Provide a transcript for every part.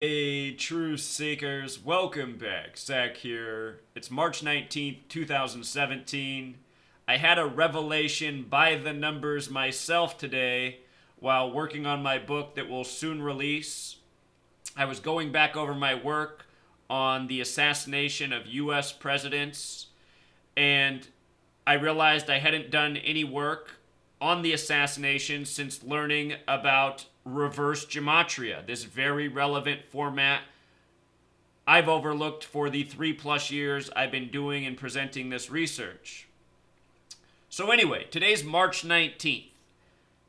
Hey, truth seekers, welcome back. Zach here. It's March 19th, 2017. I had a revelation by the numbers myself today while working on my book that will soon release. I was going back over my work on the assassination of US presidents, and I realized I hadn't done any work on the assassination since learning about reverse gematria, this very relevant format I've overlooked for the 3+ years I've been doing and presenting this research. So, anyway, today's March 19th.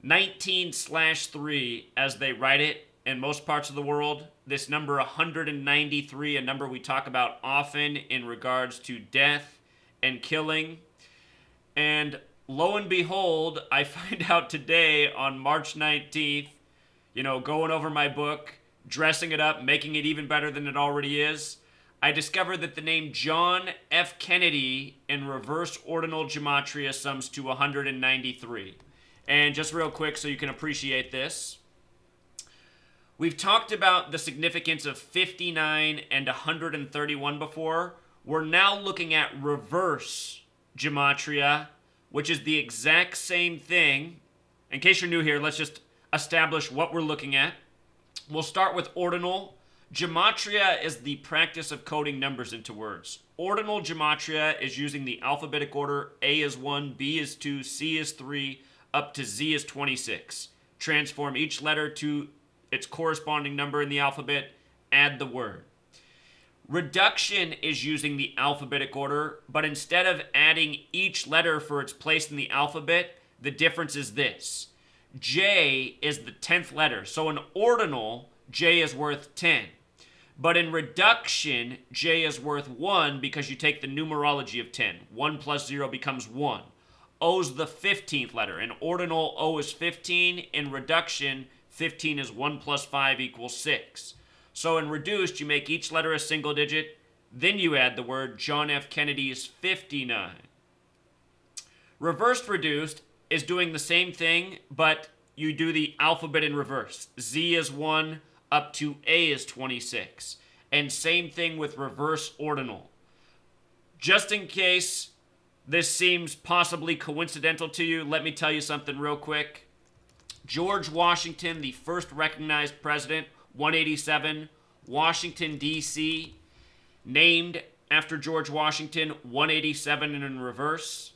19/3, as they write it in most parts of the world. This number 193, a number we talk about often in regards to death and killing. And lo and behold, I find out today on March 19th, going over my book, dressing it up, making it even better than it already is, I discovered that the name John F. Kennedy in reverse ordinal gematria sums to 193. And just real quick so you can appreciate this, we've talked about the significance of 59 and 131 before. We're now looking at reverse gematria, which is the exact same thing. In case you're new here, let's just establish what we're looking at. We'll start with ordinal. Gematria is the practice of coding numbers into words. Ordinal gematria is using the alphabetic order. A is 1, B is 2, C is 3, up to Z is 26. Transform each letter to its corresponding number in the alphabet, add the word. Reduction is using the alphabetic order, but instead of adding each letter for its place in the alphabet, the difference is this. J is the 10th letter. So in ordinal, J is worth 10. But in reduction, J is worth 1 because you take the numerology of 10. 1 plus 0 becomes 1. O's the 15th letter. In ordinal, O is 15. In reduction, 15 is 1 plus 5 equals 6. So in reduced, you make each letter a single digit. Then you add the word. John F. Kennedy is 59. Reversed reduced is doing the same thing, but you do the alphabet in reverse. Z is 1 up to A is 26. And same thing with reverse ordinal. Just in case this seems possibly coincidental to you, let me tell you something real quick. George Washington, the first recognized president, 187, Washington, D.C., named after George Washington, 187 in reverse.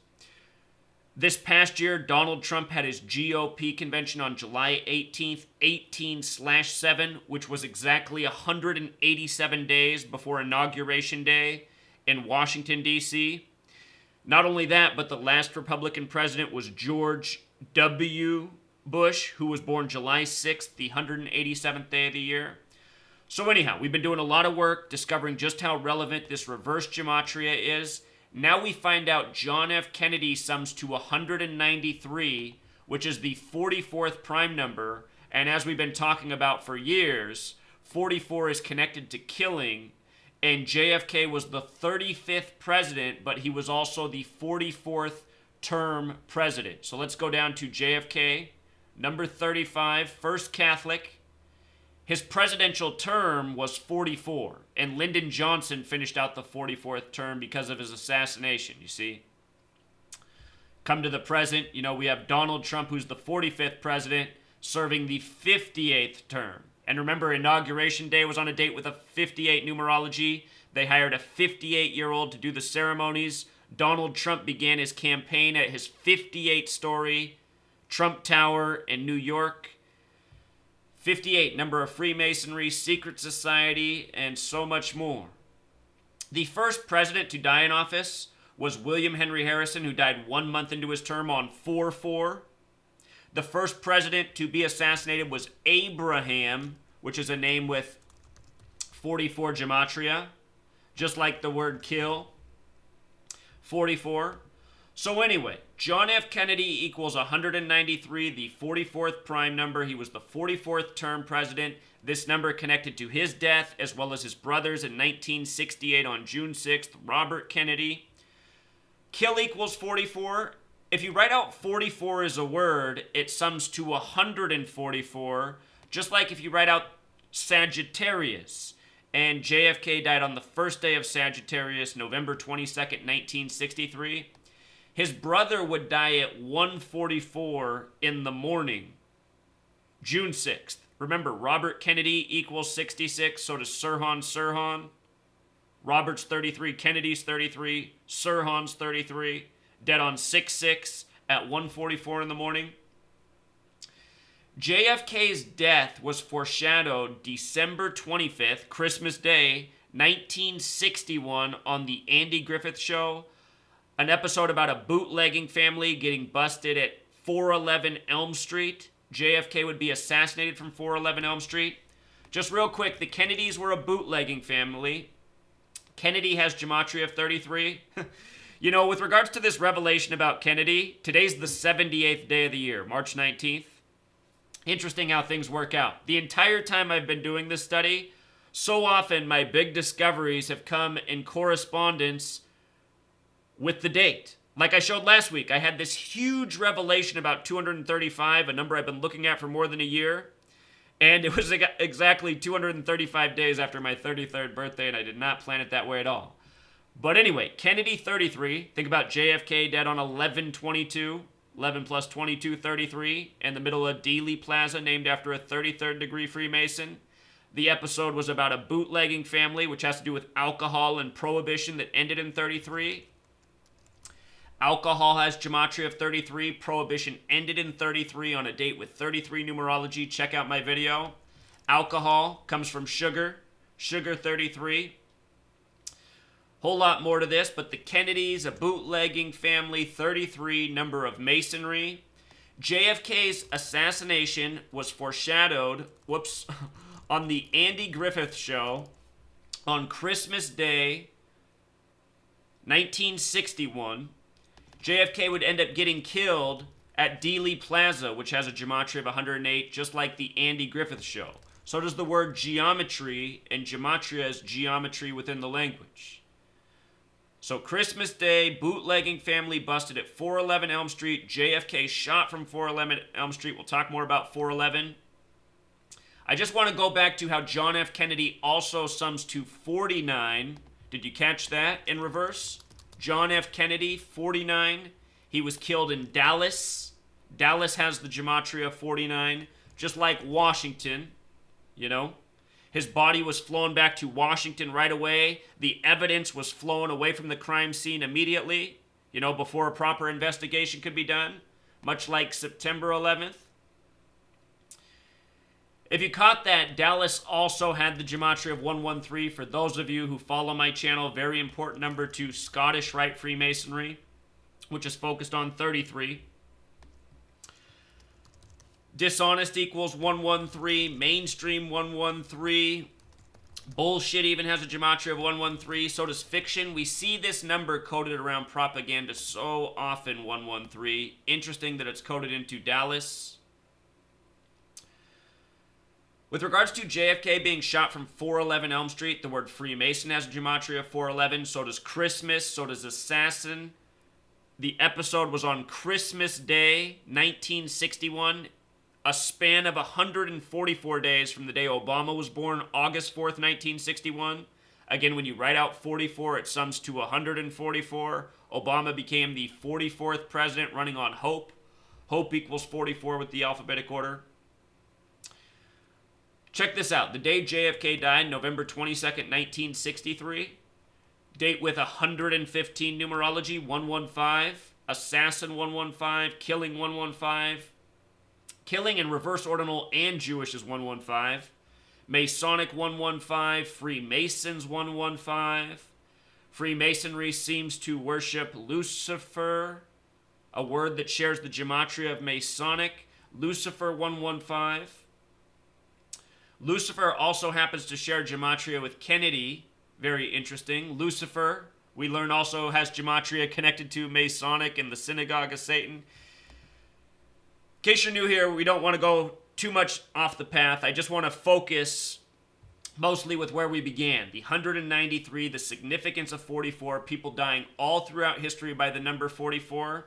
This past year, Donald Trump had his GOP convention on July 18th, 18/7, which was exactly 187 days before Inauguration Day in Washington, D.C. Not only that, but the last Republican president was George W. Bush, who was born July 6th, the 187th day of the year. So anyhow, we've been doing a lot of work discovering just how relevant this reverse gematria is. Now we find out John F. Kennedy sums to 193, which is the 44th prime number. And as we've been talking about for years, 44 is connected to killing. And JFK was the 35th president, but he was also the 44th term president. So let's go down to JFK, number 35, first Catholic. His presidential term was 44, and Lyndon Johnson finished out the 44th term because of his assassination, you see. Come to the present, we have Donald Trump, who's the 45th president, serving the 58th term. And remember, Inauguration Day was on a date with a 58 numerology. They hired a 58-year-old to do the ceremonies. Donald Trump began his campaign at his 58-story Trump Tower in New York. 58, number of Freemasonry, secret society, and so much more. The first president to die in office was William Henry Harrison, who died 1 month into his term on 4/4. The first president to be assassinated was Abraham, which is a name with 44 gematria, just like the word kill. 44. So anyway, John F. Kennedy equals 193, the 44th prime number. He was the 44th term president. This number connected to his death as well as his brother's in 1968 on June 6th, Robert Kennedy. Kill equals 44. If you write out 44 as a word, it sums to 144. Just like if you write out Sagittarius. And JFK died on the first day of Sagittarius, November 22nd, 1963. His brother would die at 1:44 in the morning, June 6th. Remember, Robert Kennedy equals 66, so does Sirhan. Robert's 33, Kennedy's 33, Sirhan's 33. Dead on 6/6 at 1:44 in the morning. JFK's death was foreshadowed December 25th, Christmas Day, 1961, on the Andy Griffith Show, an episode about a bootlegging family getting busted at 411 Elm Street. JFK would be assassinated from 411 Elm Street. Just real quick, the Kennedys were a bootlegging family. Kennedy has Gematria of 33. You know, with regards to this revelation about Kennedy, today's the 78th day of the year, March 19th. Interesting how things work out. The entire time I've been doing this study, so often my big discoveries have come in correspondence with the date. Like I showed last week, I had this huge revelation about 235, a number I've been looking at for more than a year. And it was exactly 235 days after my 33rd birthday, and I did not plan it that way at all. But anyway, Kennedy 33. Think about JFK dead on 11/22. 11 plus 22, 33, in the middle of Dealey Plaza, named after a 33rd degree Freemason. The episode was about a bootlegging family, which has to do with alcohol and prohibition, that ended in 33. Alcohol has Gematria of 33. Prohibition ended in 33 on a date with 33 numerology. Check out my video. Alcohol comes from sugar. Sugar 33. Whole lot more to this, but the Kennedys, a bootlegging family, 33, number of Masonry. JFK's assassination was foreshadowed, on the Andy Griffith Show on Christmas Day, 1961. JFK would end up getting killed at Dealey Plaza, which has a Gematria of 108, just like the Andy Griffith Show. So does the word geometry, and Gematria is geometry within the language. So Christmas Day, bootlegging family busted at 411 Elm Street. JFK shot from 411 Elm Street. We'll talk more about 411. I just want to go back to how John F. Kennedy also sums to 49. Did you catch that in reverse? John F. Kennedy, 49. He was killed in Dallas. Dallas has the Gematria 49, just like Washington, you know. His body was flown back to Washington right away. The evidence was flown away from the crime scene immediately, you know, before a proper investigation could be done, much like September 11th. If you caught that, Dallas also had the Gematria of 113. For those of you who follow my channel, very important number to Scottish Rite Freemasonry, which is focused on 33. Dishonest equals 113. Mainstream 113. Bullshit even has a Gematria of 113. So does fiction. We see this number coded around propaganda so often, 113. Interesting that it's coded into Dallas. With regards to JFK being shot from 411 Elm Street, the word Freemason has a Gematria of 411. So does Christmas. So does Assassin. The episode was on Christmas Day, 1961. A span of 144 days from the day Obama was born, August 4th, 1961. Again, when you write out 44, it sums to 144. Obama became the 44th president, running on hope. Hope equals 44 with the alphabetic order. Check this out. The day JFK died, November 22nd, 1963. Date with 115 numerology, 115. Assassin 115. Killing 115. Killing in reverse ordinal and Jewish is 115. Masonic 115. Freemasons 115. Freemasonry seems to worship Lucifer, a word that shares the Gematria of Masonic. Lucifer 115. Lucifer also happens to share Gematria with Kennedy. Very interesting. Lucifer, we learn, also has Gematria connected to Masonic and the Synagogue of Satan. In case you're new here, we don't want to go too much off the path. I just want to focus mostly with where we began. The 193, the significance of 44, people dying all throughout history by the number 44.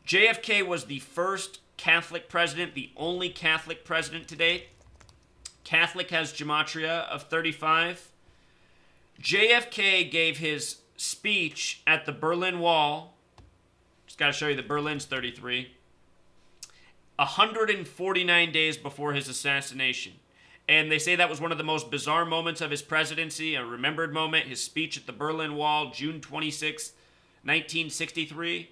JFK was the first Catholic president, the only Catholic president to date. Catholic has Gematria of 35. JFK gave his speech at the Berlin Wall. Just got to show you that Berlin's 33. 149 days before his assassination. And they say that was one of the most bizarre moments of his presidency, a remembered moment, his speech at the Berlin Wall, June 26, 1963.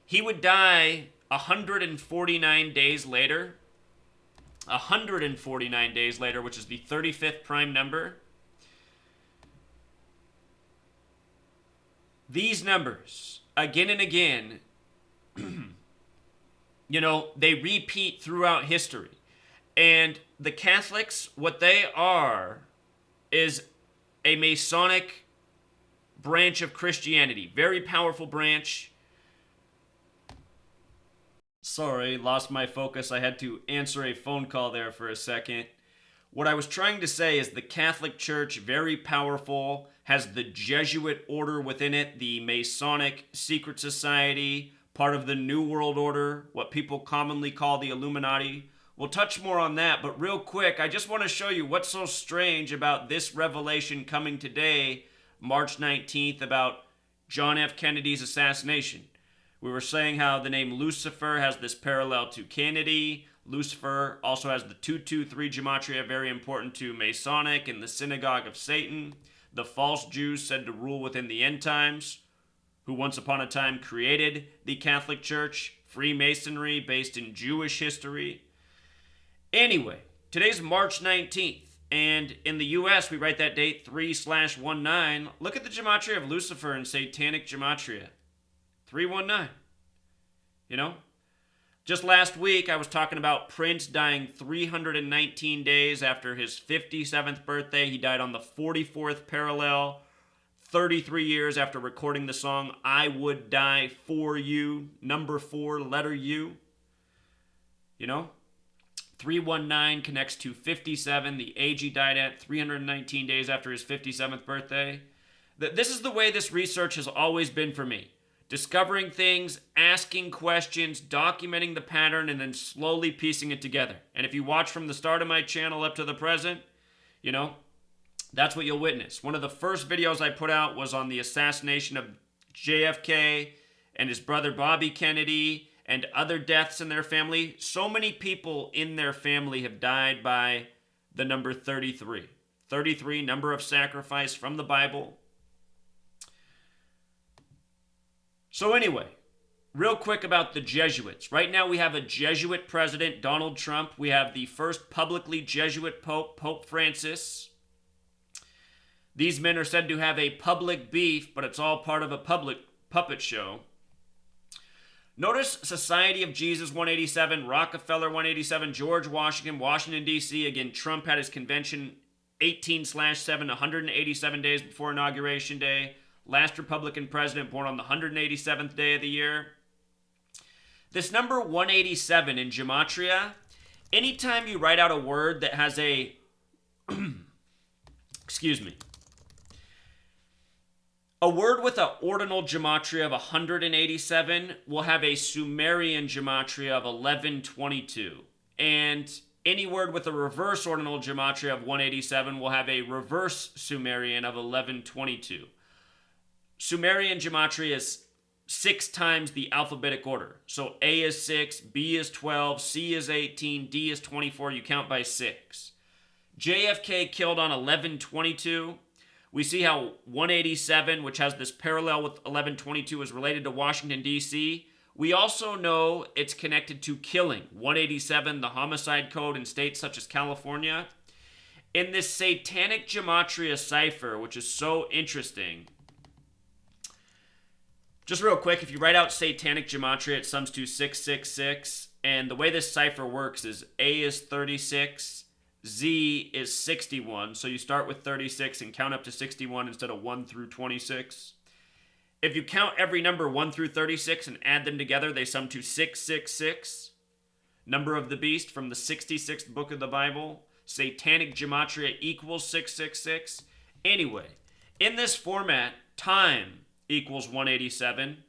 He would die 149 days later. 149 days later, which is the 35th prime number. These numbers, again and again, they repeat throughout history. And the Catholics, what they are, is a Masonic branch of Christianity. Very powerful branch. Sorry, lost my focus. I had to answer a phone call there for a second. What I was trying to say is the Catholic Church, very powerful, has the Jesuit order within it, the Masonic secret society, part of the New World Order, what people commonly call the Illuminati. We'll touch more on that, but real quick, I just want to show you what's so strange about this revelation coming today, March 19th, about John F. Kennedy's assassination. We were saying how the name Lucifer has this parallel to Kennedy. Lucifer also has the 223 Gematria, very important to Masonic and the Synagogue of Satan. The false Jews said to rule within the end times, who once upon a time created the Catholic Church. Freemasonry, based in Jewish history. Anyway, today's March 19th, and in the U.S., we write that date 3/19. Look at the Gematria of Lucifer in Satanic Gematria. 319. Just last week, I was talking about Prince dying 319 days after his 57th birthday. He died on the 44th parallel, 33 years after recording the song I Would Die For You, number 4, letter U. 319 connects to 57, the age he died at, 319 days after his 57th birthday. This is the way this research has always been for me. Discovering things, asking questions, documenting the pattern, and then slowly piecing it together. And if you watch from the start of my channel up to the present, that's what you'll witness. One of the first videos I put out was on the assassination of JFK and his brother Bobby Kennedy and other deaths in their family. So many people in their family have died by the number 33. 33, number of sacrifice from the Bible. So anyway, real quick about the Jesuits. Right now we have a Jesuit president, Donald Trump. We have the first publicly Jesuit pope, Pope Francis. These men are said to have a public beef, but it's all part of a public puppet show. Notice Society of Jesus 187, Rockefeller 187, George Washington, Washington, D.C. Again, Trump had his convention 18/7, 187 days before Inauguration Day. Last Republican president born on the 187th day of the year. This number 187 in Gematria, anytime you write out a word that has a, a word with an ordinal Gematria of 187 will have a Sumerian Gematria of 1122. And any word with a reverse ordinal Gematria of 187 will have a reverse Sumerian of 1122. Sumerian Gematria is 6 times the alphabetic order. So A is 6, B is 12, C is 18, D is 24. You count by 6. JFK killed on 1122. We see how 187, which has this parallel with 1122, is related to Washington, D.C. We also know it's connected to killing. 187, the homicide code in states such as California. In this Satanic Gematria cipher, which is so interesting, just real quick, if you write out Satanic Gematria, it sums to 666. And the way this cipher works is A is 36, Z is 61. So you start with 36 and count up to 61 instead of 1 through 26. If you count every number 1 through 36 and add them together, they sum to 666. Number of the beast from the 66th book of the Bible. Satanic Gematria equals 666. Anyway, in this format, time equals 187.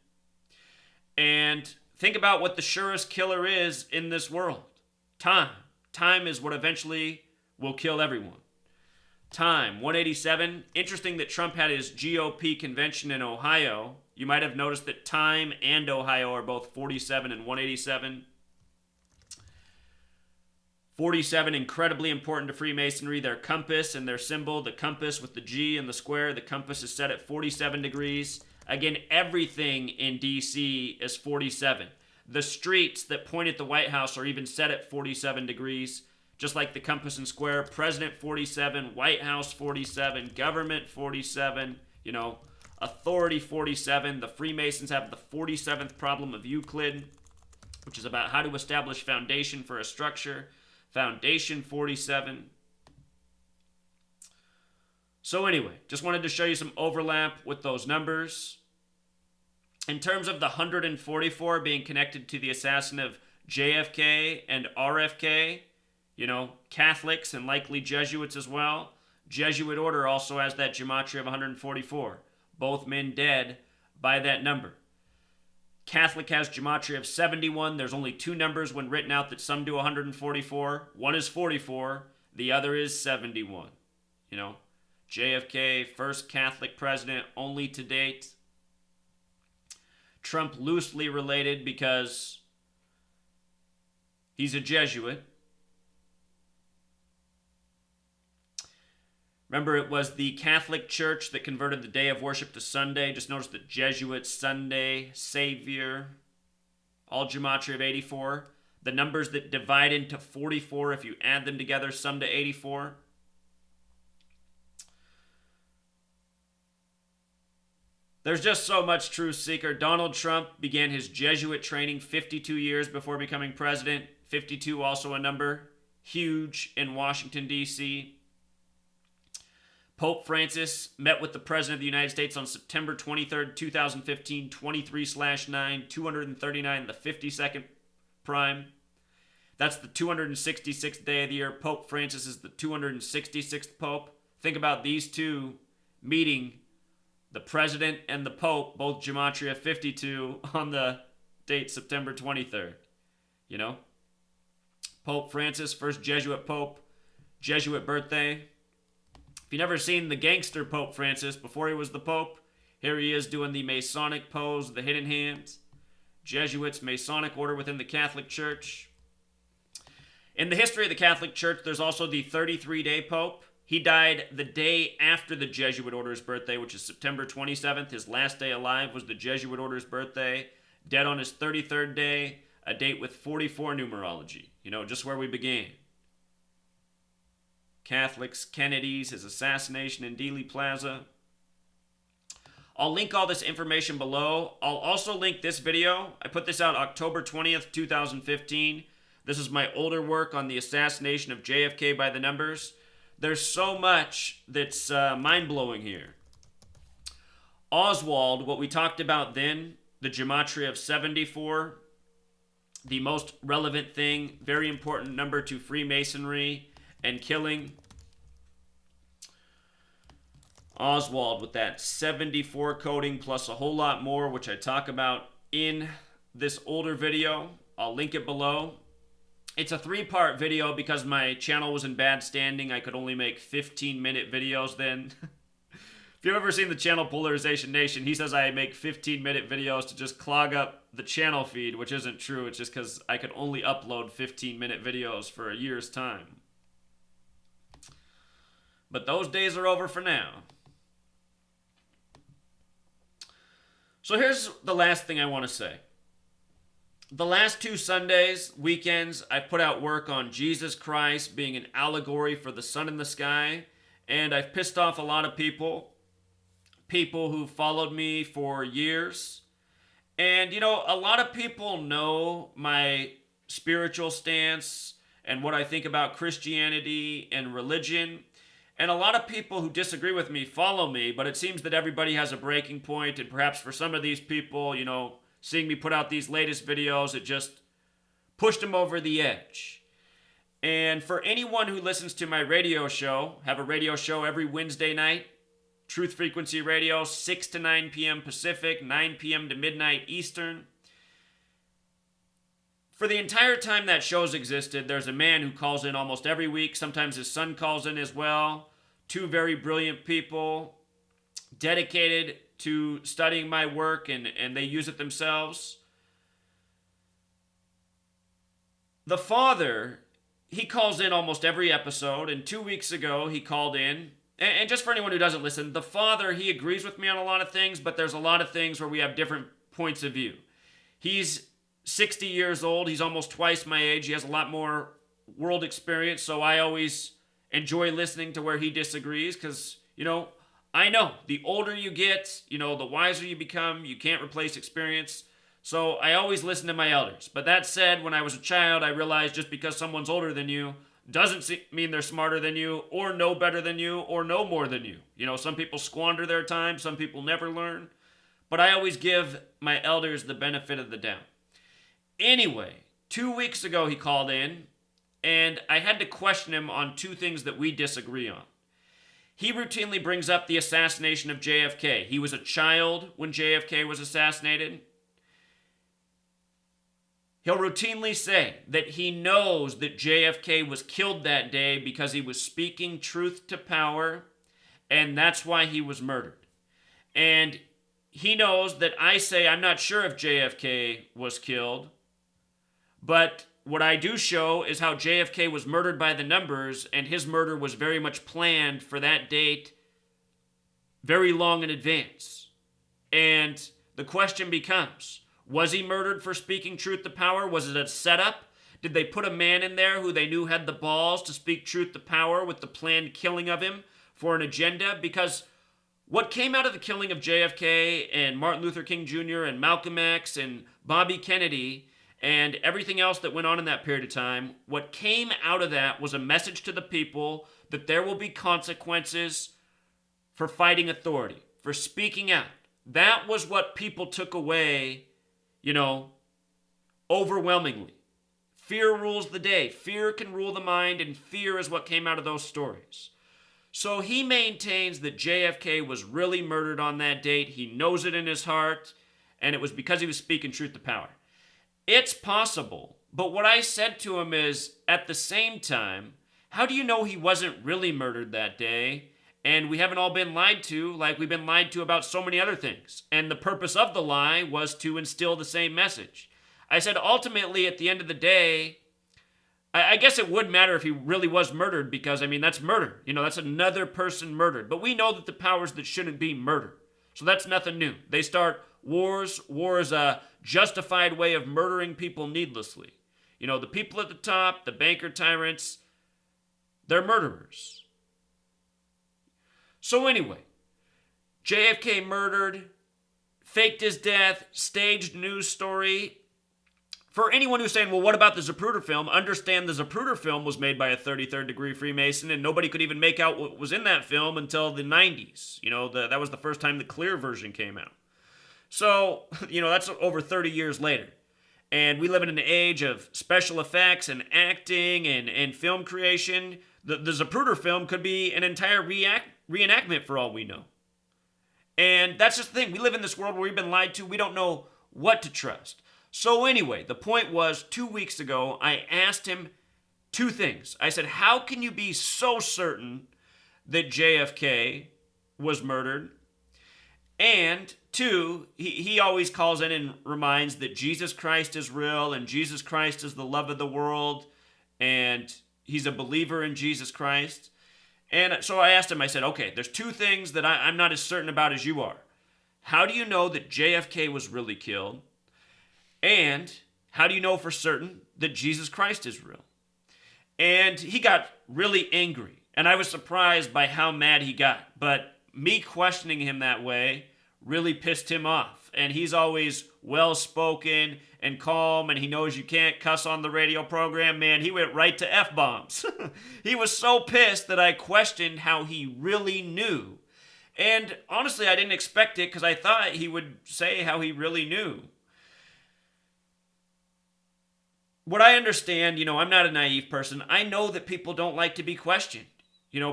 And think about what the surest killer is in this world. Time. Time is what eventually will kill everyone. Time, 187. Interesting that Trump had his GOP convention in Ohio. You might have noticed that Time and Ohio are both 47 and 187. 47, incredibly important to Freemasonry. Their compass and their symbol, the compass with the G and the square, the compass is set at 47 degrees. Again, everything in D.C. is 47. The streets that point at the White House are even set at 47 degrees. Just like the compass and square, President 47, White House 47, government 47, authority 47. The Freemasons have the 47th problem of Euclid, which is about how to establish foundation for a structure. Foundation 47. So anyway, just wanted to show you some overlap with those numbers. In terms of the 144 being connected to the assassin of JFK and RFK, Catholics and likely Jesuits as well. Jesuit order also has that gematria of 144. Both men dead by that number. Catholic has gematria of 71. There's only two numbers when written out that some do 144. One is 44. The other is 71. JFK, first Catholic president only to date. Trump loosely related because he's a Jesuit. Remember, it was the Catholic Church that converted the day of worship to Sunday. Just notice that Jesuit, Sunday, Savior, all gematria of 84. The numbers that divide into 44, if you add them together, sum to 84. There's just so much truth seeker. Donald Trump began his Jesuit training 52 years before becoming president. 52 also a number huge in Washington, D.C. Pope Francis met with the President of the United States on September 23rd, 2015, 23/9, 239, the 52nd prime. That's the 266th day of the year. Pope Francis is the 266th Pope. Think about these two meeting, the President and the Pope, both gematria 52, on the date September 23rd. Pope Francis, first Jesuit Pope, Jesuit birthday. If you've never seen the gangster Pope Francis before he was the Pope, here he is doing the Masonic pose, the hidden hands. Jesuits, Masonic order within the Catholic Church. In the history of the Catholic Church, there's also the 33-day Pope. He died the day after the Jesuit order's birthday, which is September 27th. His last day alive was the Jesuit order's birthday. Dead on his 33rd day, a date with 44 numerology. Just where we began. Catholics, Kennedys, his assassination in Dealey Plaza. I'll link all this information below. I'll also link this video. I put this out October 20th, 2015. This is my older work on the assassination of JFK by the numbers. There's so much that's mind-blowing here. Oswald, what we talked about then, the gematria of 74, the most relevant thing, very important number to Freemasonry and killing. Oswald with that 74 coding plus a whole lot more, which I talk about in this older video. I'll link it below. It's a 3-part video because my channel was in bad standing. I could only make 15-minute videos then. If you've ever seen the channel Polarization Nation, he says I make 15-minute videos to just clog up the channel feed, which isn't true. It's just because I could only upload 15-minute videos for a year's time. But those days are over for now. So here's the last thing I want to say. The last 2 Sundays, weekends, I've put out work on Jesus Christ being an allegory for the sun in the sky, and I've pissed off a lot of people who followed me for years. And, a lot of people know my spiritual stance and what I think about Christianity and religion. And a lot of people who disagree with me follow me, but it seems that everybody has a breaking point, and perhaps for some of these people, seeing me put out these latest videos, it just pushed them over the edge. And for anyone who listens to my radio show, have a radio show every Wednesday night, Truth Frequency Radio, 6 to 9 p.m. Pacific, 9 p.m. to midnight Eastern. For the entire time that show's existed, there's a man who calls in almost every week. Sometimes his son calls in as well. Two very brilliant people dedicated to studying my work, and they use it themselves. The father, he calls in almost every episode, and 2 weeks ago he called in. And just for anyone who doesn't listen, the father, he agrees with me on a lot of things, but there's a lot of things where we have different points of view. He's 60 years old. He's almost twice my age. He has a lot more world experience, so I always enjoy listening to where he disagrees because, I know the older you get, the wiser you become. You can't replace experience. So I always listen to my elders. But that said, when I was a child, I realized just because someone's older than you doesn't mean they're smarter than you or know better than you or know more than you. Some people squander their time. Some people never learn. But I always give my elders the benefit of the doubt. Anyway, 2 weeks ago he called in, and I had to question him on two things that we disagree on. He routinely brings up the assassination of JFK. He was a child when JFK was assassinated. He'll routinely say that he knows that JFK was killed that day because he was speaking truth to power, and that's why he was murdered. And he knows that I say I'm not sure if JFK was killed, but what I do show is how JFK was murdered by the numbers, and his murder was very much planned for that date very long in advance. And the question becomes, was he murdered for speaking truth to power? Was it a setup? Did they put a man in there who they knew had the balls to speak truth to power with the planned killing of him for an agenda? Because what came out of the killing of JFK and Martin Luther King Jr. and Malcolm X and Bobby Kennedy and everything else that went on in that period of time, what came out of that was a message to the people that there will be consequences for fighting authority, for speaking out. That was what people took away, overwhelmingly. Fear rules the day. Fear can rule the mind, and fear is what came out of those stories. So he maintains that JFK was really murdered on that date. He knows it in his heart, and it was because he was speaking truth to power. It's possible, but what I said to him is, at the same time, how do you know he wasn't really murdered that day? And we haven't all been lied to like we've been lied to about so many other things. And the purpose of the lie was to instill the same message. I said, ultimately, at the end of the day, I guess it would matter if he really was murdered because, that's murder. That's another person murdered. But we know that the powers that shouldn't be murder. So that's nothing new. They start wars. War is a justified way of murdering people needlessly. The people at the top, the banker tyrants, they're murderers. So anyway, JFK murdered, faked his death, staged news story. For anyone who's saying, well, what about the Zapruder film? Understand the Zapruder film was made by a 33rd degree Freemason, and nobody could even make out what was in that film until the 90s. That was the first time the clear version came out. So, that's over 30 years later. And we live in an age of special effects and acting and film creation. The Zapruder film could be an entire reenactment for all we know. And that's just the thing. We live in this world where we've been lied to. We don't know what to trust. So anyway, the point was 2 weeks ago, I asked him two things. I said, how can you be so certain that JFK was murdered? And two, he always calls in and reminds that Jesus Christ is real and Jesus Christ is the love of the world and he's a believer in Jesus Christ. And so I asked him, I said, okay, there's two things that I'm not as certain about as you are. How do you know that JFK was really killed? And how do you know for certain that Jesus Christ is real? And he got really angry. And I was surprised by how mad he got. But me questioning him that way really pissed him off. And he's always well-spoken and calm, and he knows you can't cuss on the radio program. Man, he went right to F-bombs. He was so pissed that I questioned how he really knew. And honestly, I didn't expect it because I thought he would say how he really knew. What I understand, I'm not a naive person. I know that people don't like to be questioned.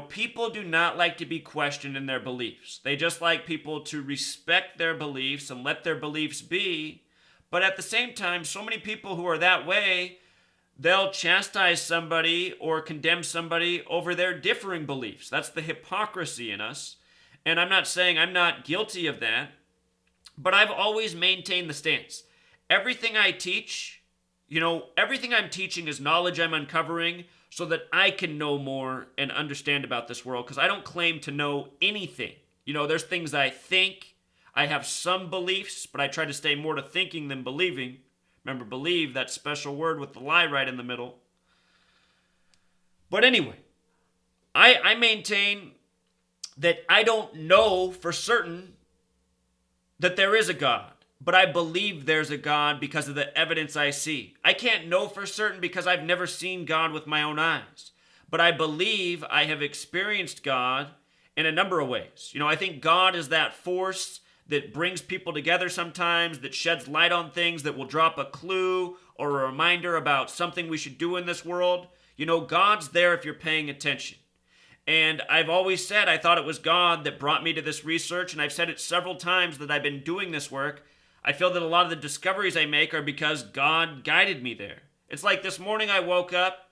People do not like to be questioned in their beliefs. They just like people to respect their beliefs and let their beliefs be. But at the same time, so many people who are that way, they'll chastise somebody or condemn somebody over their differing beliefs. That's the hypocrisy in us. And I'm not saying I'm not guilty of that, but I've always maintained the stance. Everything I teach, everything I'm teaching is knowledge I'm uncovering so that I can know more and understand about this world, because I don't claim to know anything. There's things I think. I have some beliefs, but I try to stay more to thinking than believing. Remember, believe, that special word with the lie right in the middle. But anyway, I maintain that I don't know for certain that there is a God, but I believe there's a God because of the evidence I see. I can't know for certain because I've never seen God with my own eyes, but I believe I have experienced God in a number of ways. I think God is that force that brings people together sometimes, that sheds light on things, that will drop a clue or a reminder about something we should do in this world. God's there if you're paying attention. And I've always said I thought it was God that brought me to this research, and I've said it several times that I've been doing this work. I feel that a lot of the discoveries I make are because God guided me there. It's like this morning I woke up,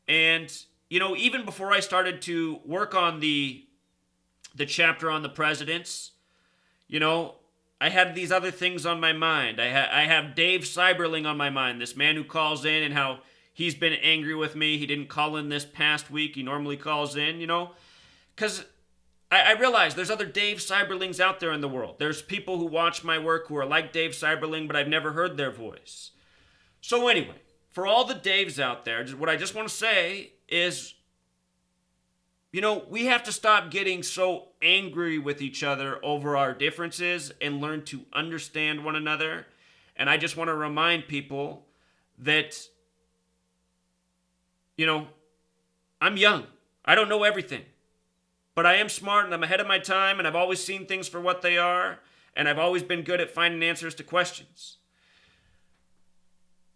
and, even before I started to work on the chapter on the presidents, I had these other things on my mind. I have Dave Cyberling on my mind, this man who calls in, and how he's been angry with me. He didn't call in this past week. He normally calls in, because I realize there's other Dave Cyberlings out there in the world. There's people who watch my work who are like Dave Cyberling, but I've never heard their voice. So anyway, for all the Daves out there, what I just want to say is, we have to stop getting so angry with each other over our differences and learn to understand one another. And I just want to remind people that, I'm young. I don't know everything. But I am smart and I'm ahead of my time, and I've always seen things for what they are, and I've always been good at finding answers to questions.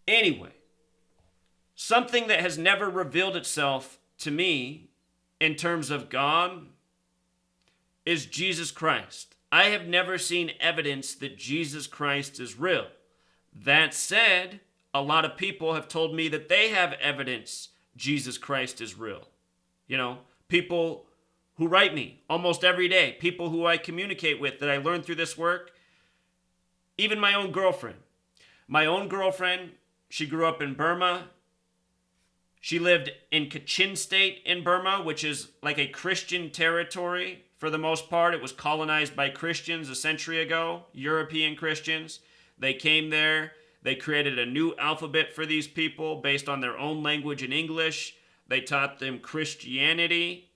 Anyway, something that has never revealed itself to me in terms of God is Jesus Christ. I have never seen evidence that Jesus Christ is real. That said, a lot of people have told me that they have evidence Jesus Christ is real. People who write me almost every day, people who I communicate with that I learned through this work, even my own girlfriend. My own girlfriend, she grew up in Burma. She lived in Kachin State in Burma, which is like a Christian territory for the most part. It was colonized by Christians a century ago, European Christians. They came there. They created a new alphabet for these people based on their own language in English. They taught them Christianity.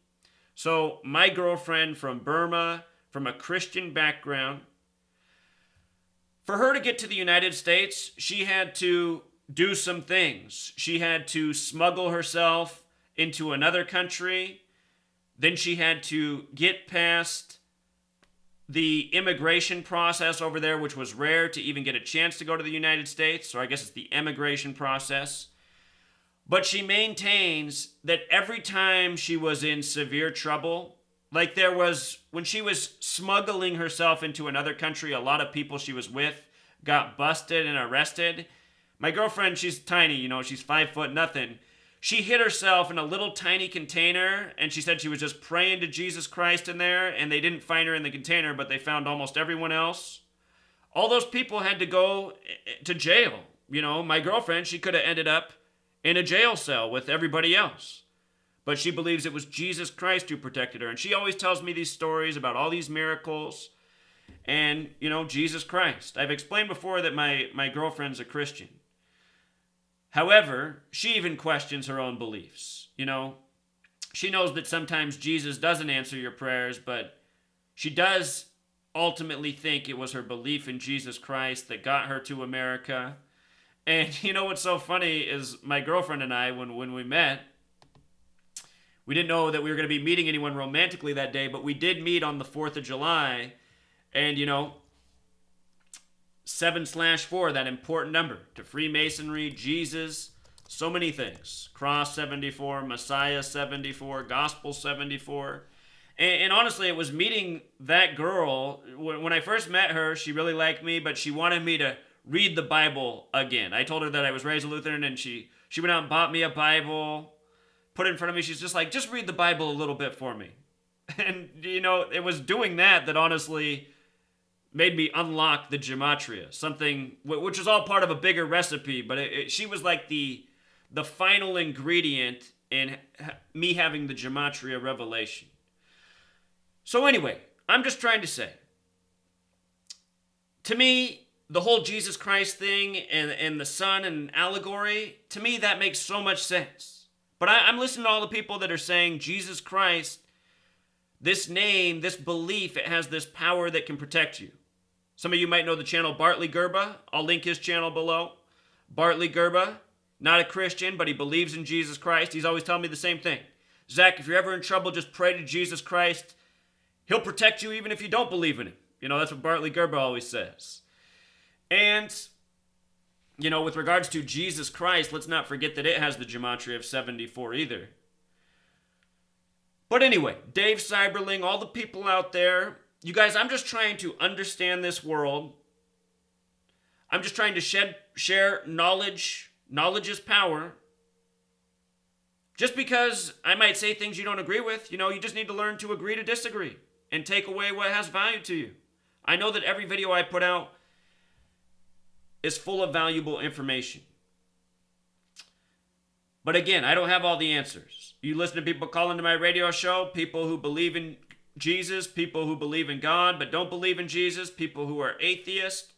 So my girlfriend from Burma, from a Christian background, for her to get to the United States, she had to do some things. She had to smuggle herself into another country. Then she had to get past the immigration process over there, which was rare to even get a chance to go to the United States. So I guess it's the immigration process. But she maintains that every time she was in severe trouble, like there was, when she was smuggling herself into another country, a lot of people she was with got busted and arrested. My girlfriend, she's tiny, she's 5 foot nothing. She hid herself in a little tiny container, and she said she was just praying to Jesus Christ in there, and they didn't find her in the container, but they found almost everyone else. All those people had to go to jail. My girlfriend, she could have ended up in a jail cell with everybody else. But she believes it was Jesus Christ who protected her. And she always tells me these stories about all these miracles and, Jesus Christ. I've explained before that my girlfriend's a Christian. However, she even questions her own beliefs. She knows that sometimes Jesus doesn't answer your prayers, but she does ultimately think it was her belief in Jesus Christ that got her to America. And what's so funny is my girlfriend and I, when we met, we didn't know that we were going to be meeting anyone romantically that day, but we did meet on the 4th of July. And, 7/4, that important number to Freemasonry, Jesus, so many things. Cross 74, Messiah 74, Gospel 74. And honestly, it was meeting that girl. When I first met her, she really liked me, but she wanted me to read the Bible again. I told her that I was raised a Lutheran, and she went out and bought me a Bible, put it in front of me. She's just like, just read the Bible a little bit for me. And, it was doing that honestly made me unlock the Gematria, something which was all part of a bigger recipe, but she was like the final ingredient in me having the Gematria revelation. So anyway, I'm just trying to say, to me, the whole Jesus Christ thing and the sun and allegory, to me that makes so much sense. But I'm listening to all the people that are saying Jesus Christ, this name, this belief, it has this power that can protect you. Some of you might know the channel Bartley Gerba. I'll link his channel below. Bartley Gerba, not a Christian, but he believes in Jesus Christ. He's always telling me the same thing. Zach, if you're ever in trouble, just pray to Jesus Christ. He'll protect you even if you don't believe in him. That's what Bartley Gerba always says. And, with regards to Jesus Christ, let's not forget that it has the Gematria of 74 either. But anyway, Dave Cyberling, all the people out there, you guys, I'm just trying to understand this world. I'm just trying to share knowledge. Knowledge is power. Just because I might say things you don't agree with, you just need to learn to agree to disagree and take away what has value to you. I know that every video I put out is full of valuable information. But again, I don't have all the answers. You listen to people call into my radio show, people who believe in Jesus, people who believe in God but don't believe in Jesus, people who are atheists.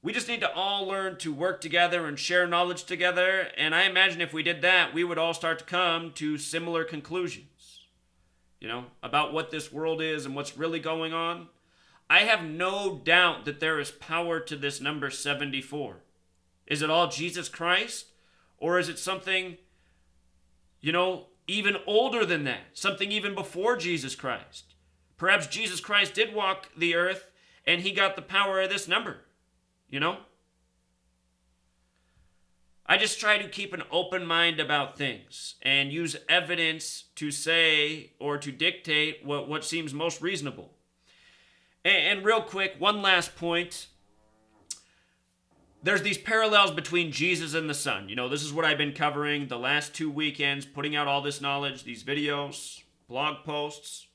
We just need to all learn to work together and share knowledge together, and I imagine if we did that, we would all start to come to similar conclusions, about what this world is and what's really going on. I have no doubt that there is power to this number 74. Is it all Jesus Christ? Or is it something, even older than that? Something even before Jesus Christ? Perhaps Jesus Christ did walk the earth and he got the power of this number, I just try to keep an open mind about things and use evidence to say or to dictate what seems most reasonable. And real quick, one last point. There's these parallels between Jesus and the sun. This is what I've been covering the last 2 weekends, putting out all this knowledge, these videos, blog posts.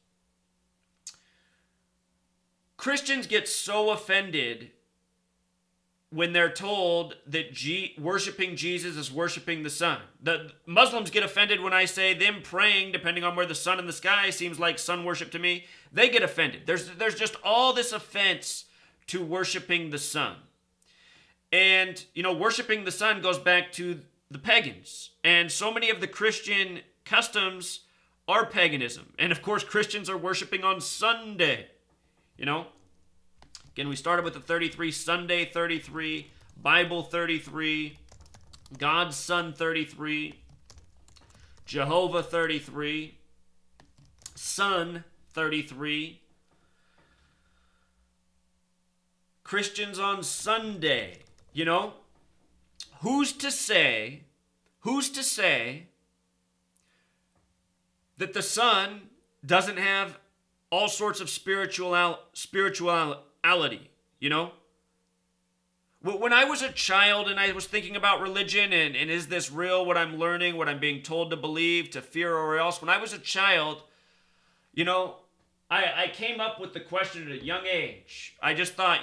Christians get so offended when they're told that worshiping Jesus is worshiping the sun. The Muslims get offended when I say them praying, depending on where the sun in the sky seems like sun worship to me. They get offended. There's just all this offense to worshiping the sun. And, worshiping the sun goes back to the pagans. And so many of the Christian customs are paganism. And, of course, Christians are worshiping on Sunday. Again, we started with the 33, Sunday 33, Bible 33, God's Son 33, Jehovah 33, Sun 33, Christians on Sunday. Who's to say that the sun doesn't have all sorts of spirituality, When I was a child and I was thinking about religion and is this real, what I'm learning, what I'm being told to believe, to fear or else, when I was a child, I came up with the question at a young age. I just thought,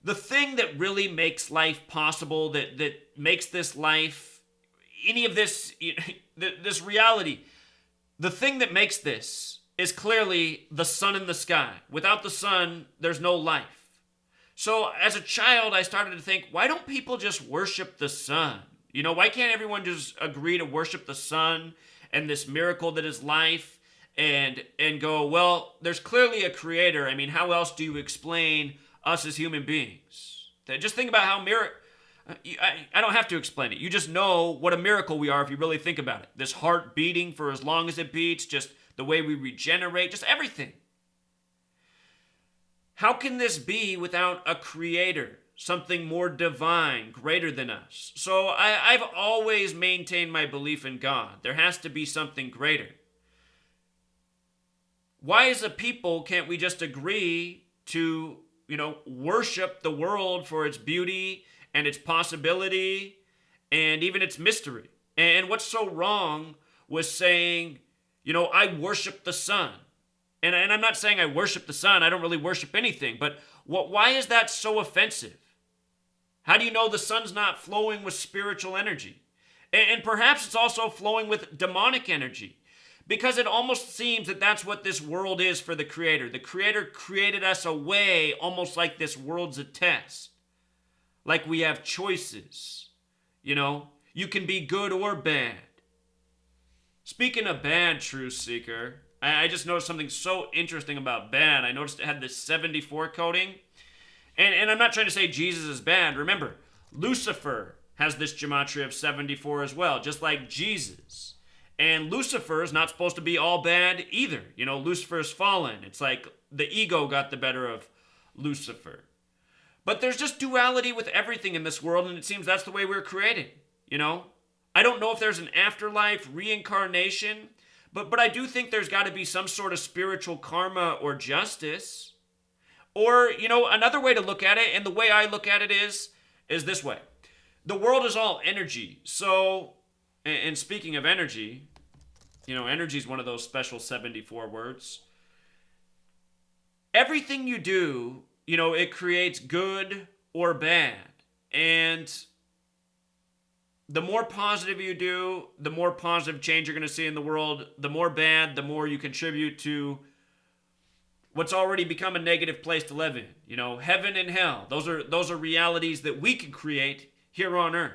the thing that really makes life possible, that makes this life, any of this, this reality, the thing that makes this is clearly the sun in the sky. Without the sun, there's no life. So as a child, I started to think, why don't people just worship the sun? Why can't everyone just agree to worship the sun and this miracle that is life and go, well, there's clearly a creator. I mean, how else do you explain us as human beings? Just think about how I don't have to explain it. You just know what a miracle we are if you really think about it. This heart beating for as long as it beats, just the way we regenerate, just everything. How can this be without a creator, something more divine, greater than us? So I've always maintained my belief in God. There has to be something greater. Why as a people can't we just agree to worship the world for its beauty and its possibility and even its mystery. And what's so wrong with saying, I worship the sun? And I'm not saying I worship the sun. I don't really worship anything. But why is that so offensive? How do you know the sun's not flowing with spiritual energy? And perhaps it's also flowing with demonic energy. Because it almost seems that that's what this world is for the Creator. The Creator created us a way, almost like this world's a test. Like we have choices. You can be good or bad. Speaking of bad, Truth Seeker, I just noticed something so interesting about bad. I noticed it had this 74 coding. And I'm not trying to say Jesus is bad. Remember, Lucifer has this gematria of 74 as well, just like Jesus. And Lucifer is not supposed to be all bad either. Lucifer's fallen. It's like the ego got the better of Lucifer. But there's just duality with everything in this world, and it seems that's the way we're created. I don't know if there's an afterlife, reincarnation, but I do think there's got to be some sort of spiritual karma or justice. Or, another way to look at it, and the way I look at it is this way. The world is all energy. So, and speaking of energy, energy is one of those special 74 words. Everything you do, it creates good or bad. And the more positive you do, the more positive change you're going to see in the world. The more bad, the more you contribute to what's already become a negative place to live in. Heaven and hell. Those are realities that we can create here on earth.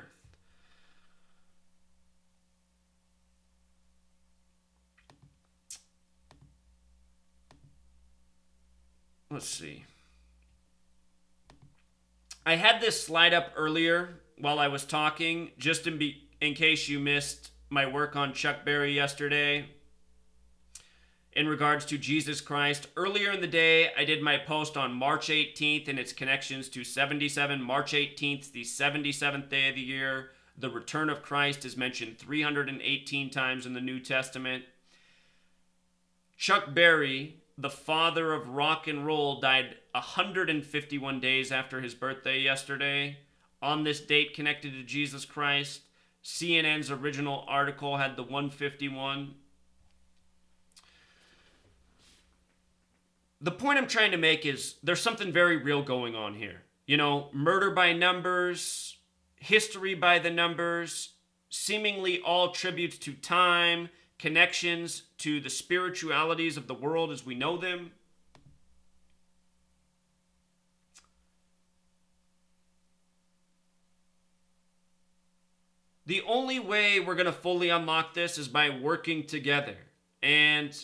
Let's see. I had this slide up earlier while I was talking, just in case you missed my work on Chuck Berry yesterday in regards to Jesus Christ. Earlier in the day, I did my post on March 18th and its connections to 77. March 18th, the 77th day of the year. The return of Christ is mentioned 318 times in the New Testament. Chuck Berry, the father of rock and roll, died 151 days after his birthday yesterday. On this date connected to Jesus Christ, CNN's original article had the 151. The point I'm trying to make is there's something very real going on here. Murder by numbers, history by the numbers, seemingly all tributes to time, connections to the spiritualities of the world as we know them. The only way we're going to fully unlock this is by working together. And,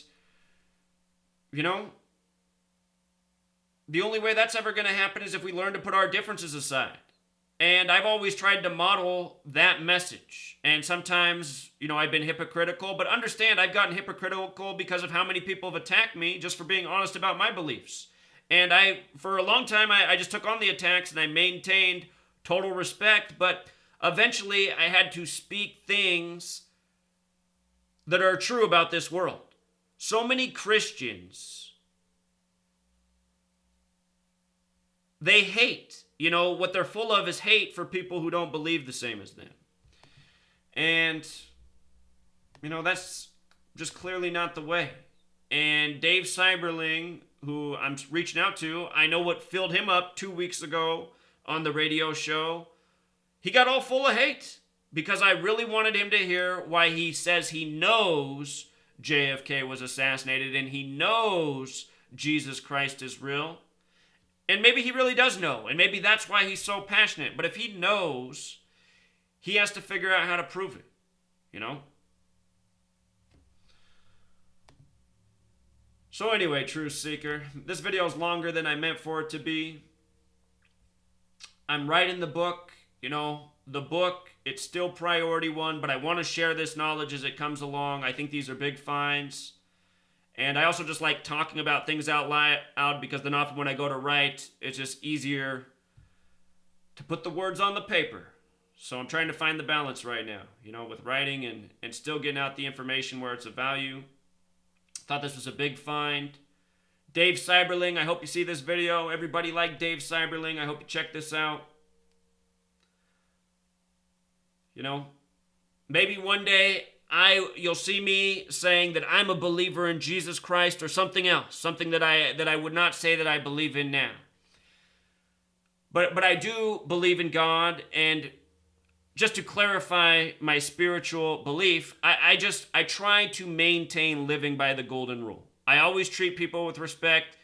the only way that's ever going to happen is if we learn to put our differences aside. And I've always tried to model that message. And sometimes, I've been hypocritical, but understand I've gotten hypocritical because of how many people have attacked me just for being honest about my beliefs. And for a long time, I just took on the attacks and I maintained total respect, but eventually I had to speak things that are true about this world. So many Christians, they hate. What they're full of is hate for people who don't believe the same as them. And, that's just clearly not the way. And Dave Cyberling, who I'm reaching out to, I know what filled him up 2 weeks ago on the radio show. He got all full of hate because I really wanted him to hear why he says he knows JFK was assassinated and he knows Jesus Christ is real. And maybe he really does know, and maybe that's why he's so passionate. But if he knows, he has to figure out how to prove it, So anyway, Truth Seeker, this video is longer than I meant for it to be. I'm writing the book. The book, it's still priority one, but I want to share this knowledge as it comes along. I think these are big finds. And I also just like talking about things out loud because then often when I go to write, it's just easier to put the words on the paper. So I'm trying to find the balance right now, with writing and still getting out the information where it's of value. Thought this was a big find. Dave Cyberling, I hope you see this video. Everybody like Dave Cyberling. I hope you check this out. You know, maybe one day you'll see me saying that I'm a believer in Jesus Christ or something else, something that I would not say that I believe in now. But I do believe in God, and just to clarify my spiritual belief, I try to maintain living by the golden rule. I always treat people with respect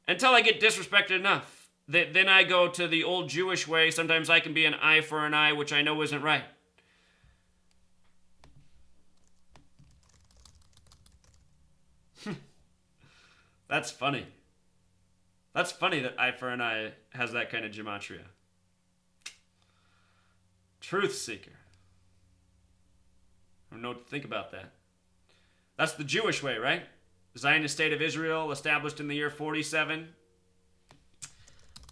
until I get disrespected enough. Then I go to the old Jewish way. Sometimes I can be an eye for an eye, which I know isn't right. That's funny. That's funny that eye for an eye has that kind of gematria. Truth seeker. I don't know what to think about that. That's the Jewish way, right? Zionist state of Israel established in the year 47.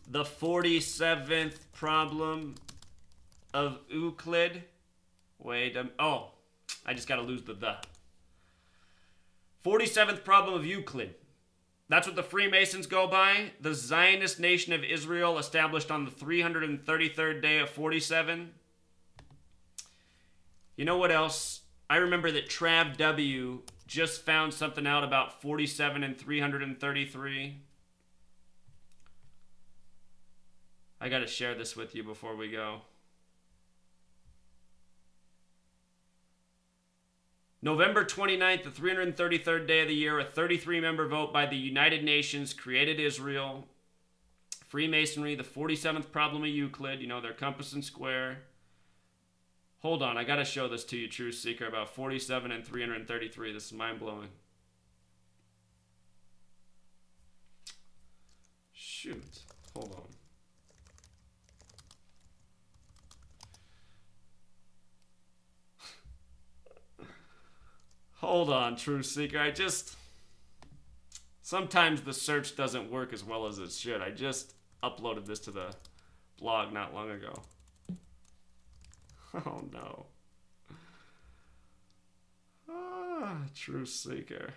The 47th problem of Euclid. Wait, I just got to lose the. 47th problem of Euclid. That's what the Freemasons go by. The Zionist nation of Israel established on the 333rd day of 47. You know what else? I remember that Trav W. just found something out about 47 and 333. I got to share this with you before we go. November 29th, the 333rd day of the year, a 33-member vote by the United Nations created Israel. Freemasonry, the 47th problem of Euclid, you know, their compass and square. Hold on, I got to show this to you, Truth Seeker, about 47 and 333. This is mind-blowing. Shoot, hold on. Hold on, Truth Seeker. Sometimes the search doesn't work as well as it should. I just uploaded this to the blog not long ago. Oh no. Truth Seeker.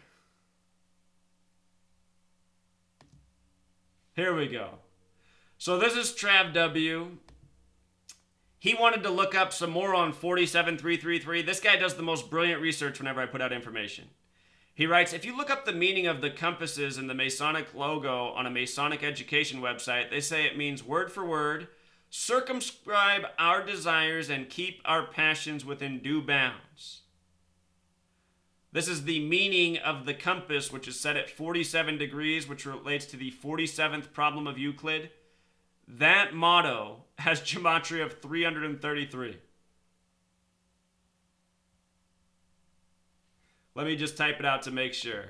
Here we go. So this is Trav W. He wanted to look up some more on 47333. This guy does the most brilliant research whenever I put out information. He writes, if you look up the meaning of the compasses in the Masonic logo on a Masonic education website, they say it means word for word, circumscribe our desires and keep our passions within due bounds. This is the meaning of the compass, which is set at 47 degrees, which relates to the 47th problem of Euclid. That motto has gematria of 333. Let me just type it out to make sure.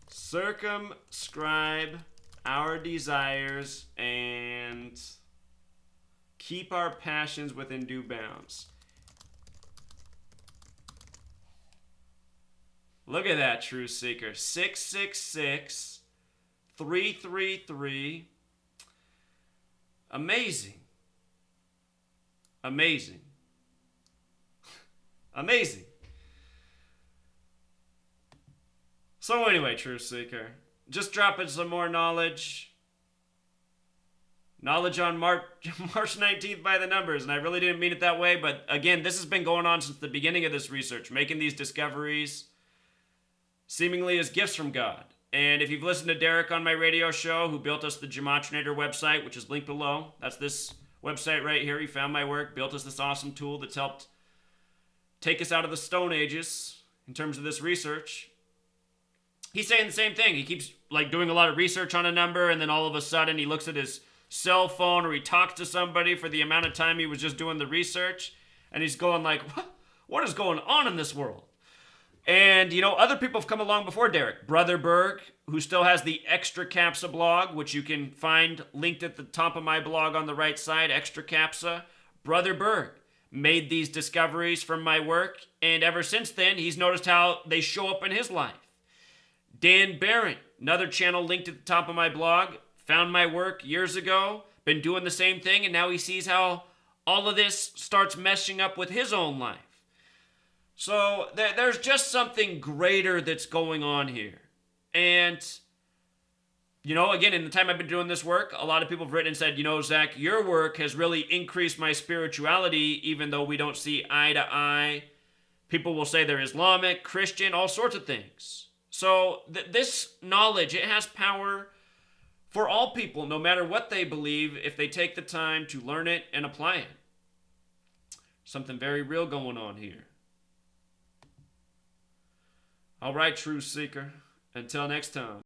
Circumscribe our desires and keep our passions within due bounds. Look at that, Truth Seeker. 666 333. Amazing. Amazing. Amazing. So anyway, Truth Seeker, just dropping some more knowledge. Knowledge on March 19th by the numbers, and I really didn't mean it that way, but again, this has been going on since the beginning of this research, making these discoveries seemingly as gifts from God. And if you've listened to Derek on my radio show, who built us the Gematrinator website, which is linked below, that's this website right here. He found my work, built us this awesome tool that's helped take us out of the Stone Ages in terms of this research. He's saying the same thing. He keeps doing a lot of research on a number, and then all of a sudden he looks at his cell phone or he talks to somebody for the amount of time he was just doing the research, and he's going like, what is going on in this world? And, other people have come along before Derek. Brother Berg, who still has the Extra Capsa blog, which you can find linked at the top of my blog on the right side, Extra Capsa. Brother Berg made these discoveries from my work, and ever since then, he's noticed how they show up in his life. Dan Barron, another channel linked at the top of my blog, found my work years ago, been doing the same thing, and now he sees how all of this starts meshing up with his own life. So there's just something greater that's going on here. And, again, in the time I've been doing this work, a lot of people have written and said, Zach, your work has really increased my spirituality, even though we don't see eye to eye. People will say they're Islamic, Christian, all sorts of things. So this knowledge, it has power for all people, no matter what they believe, if they take the time to learn it and apply it. Something very real going on here. All right, truth seeker. Until next time.